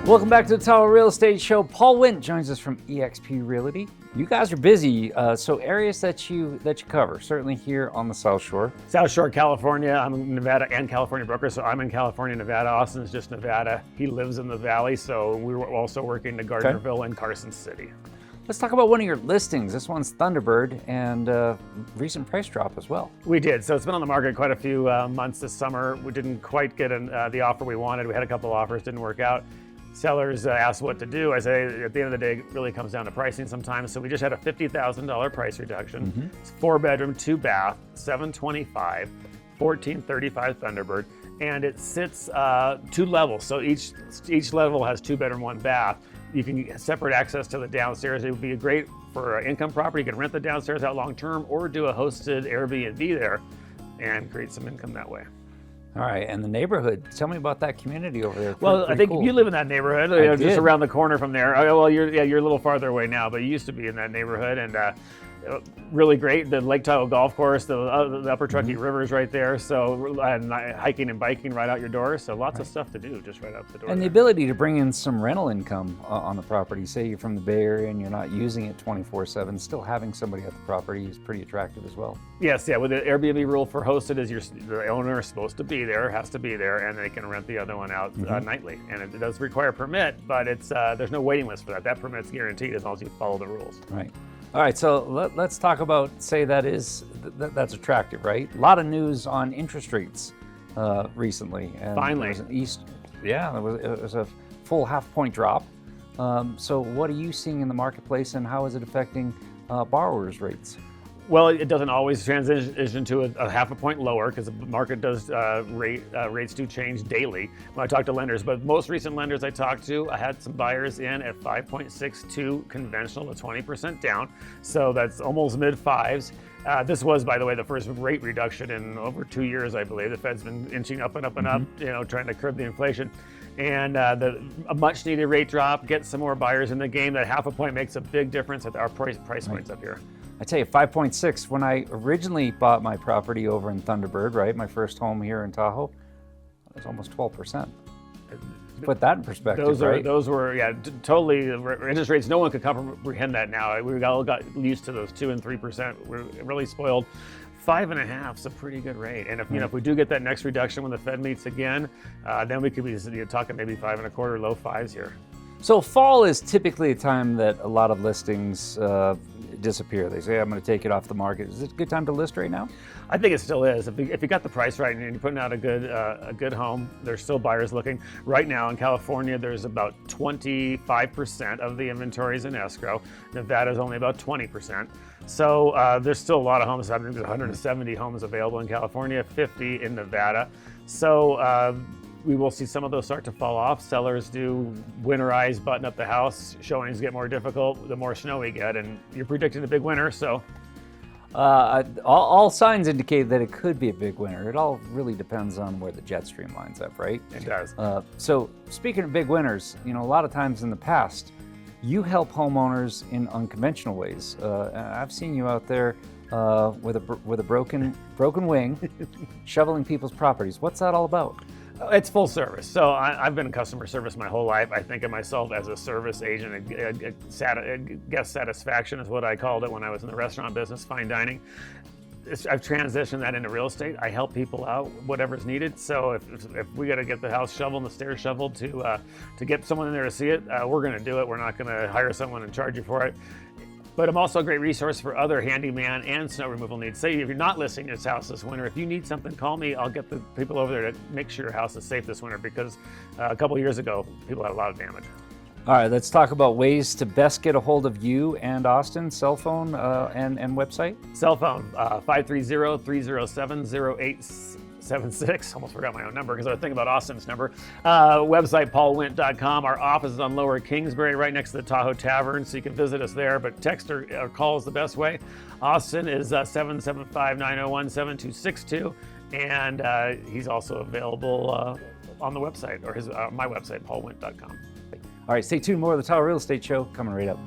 Welcome back to the Tahoe Real Estate Show. Paul Windt joins us from eXp Realty. You guys are busy, so areas that you cover, certainly here on the South Shore. South Shore, California. I'm a Nevada and California broker, so I'm in California, Nevada. Austin's just Nevada. He lives in the Valley, so we were also working to Gardnerville and Carson City. Let's talk about one of your listings. This one's Thunderbird, and recent price drop as well. We did. So it's been on the market quite a few months this summer. We didn't quite get the offer we wanted. We had a couple offers, didn't work out. Sellers asked what to do. I say at the end of the day, it really comes down to pricing sometimes. So we just had a $50,000 price reduction. Mm-hmm. It's 4-bedroom, 2-bath, $725, $1,435 Thunderbird, and it sits 2 levels. So each level has 2-bedroom, 1-bath. You can get separate access to the downstairs. It would be great for an income property. You can rent the downstairs out long term, or do a hosted Airbnb there and create some income that way. All right, and the neighborhood. Tell me about that community over there. Well, I think you live in that neighborhood, just around the corner from there. Well, you're a little farther away now, but you used to be in that neighborhood, and really great. The Lake Tahoe Golf Course, the Upper Truckee River is right there. So, and hiking and biking right out your door. So lots of stuff to do just right out the door. And the ability to bring in some rental income on the property. Say you're from the Bay Area and you're not using it 24/7, still having somebody at the property is pretty attractive as well. Yes, yeah. With the Airbnb rule for hosted is the owner is supposed to be there, has to be there, and they can rent the other one out nightly. And it does require a permit, but it's there's no waiting list for that. That permit's guaranteed as long as you follow the rules. Right. All right, so let's talk about, say that's attractive, right? A lot of news on interest rates recently. And finally. It was a full half-point drop. So what are you seeing in the marketplace, and how is it affecting borrowers' rates? Well, it doesn't always transition to a half a point lower, because the market does rates do change daily when I talk to lenders. But most recent lenders I talked to, I had some buyers in at 5.62 conventional to 20% down. So that's almost mid-5s. This was, by the way, the first rate reduction in over 2 years, I believe. The Fed's been inching up and up and up, trying to curb the inflation. And a much needed rate drop, get some more buyers in the game. That half a point makes a big difference at our price points up here. I tell you, 5.6, when I originally bought my property over in Thunderbird, right, my first home here in Tahoe, it was almost 12%. Put that in perspective, Those were totally interest rates. No one could comprehend that now. We all got used to those 2 and 3%. We're really spoiled. 5.5 is a pretty good rate, and if we do get that next reduction when the Fed meets again, then we could be talking maybe 5.25, low 5s here. So fall is typically a time that a lot of listings disappear. They say, I'm going to take it off the market. Is it a good time to list right now? I think it still is. If you got the price right and you're putting out a good home, there's still buyers looking. Right now in California, there's about 25% of the inventories in escrow. Nevada's only about 20%. So there's still a lot of homes. I think there's 170 homes available in California, 50 in Nevada. So we will see some of those start to fall off. Sellers do winterize, button up the house. Showings get more difficult the more snow we get, and you're predicting a big winter, so. All signs indicate that it could be a big winter. It all really depends on where the jet stream lines up, right? It does. So speaking of big winters, a lot of times in the past, you help homeowners in unconventional ways. I've seen you out there with a broken wing, shoveling people's properties. What's that all about? It's full service. So I've been in customer service my whole life. I think of myself as a service agent. A guest satisfaction is what I called it when I was in the restaurant business, fine dining. I've transitioned that into real estate. I help people out, whatever's needed. So if we got to get the house shoveled and the stairs shoveled to get someone in there to see it, we're going to do it. We're not going to hire someone and charge you for it. But I'm also a great resource for other handyman and snow removal needs. Say if you're not listing this house this winter, if you need something, call me. I'll get the people over there to make sure your house is safe this winter, because a couple of years ago, people had a lot of damage. All right, let's talk about ways to best get a hold of you and Austin. Cell phone and website? Cell phone, 530-307-0876. Almost forgot my own number because I was thinking about Austin's number. Website, paulwindt.com. Our office is on Lower Kingsbury, right next to the Tahoe Tavern, so you can visit us there. But text or call is the best way. Austin is 775-901-7262, and he's also available on the website, or my website, paulwindt.com. All right, stay tuned. More of the Tahoe Real Estate Show coming right up.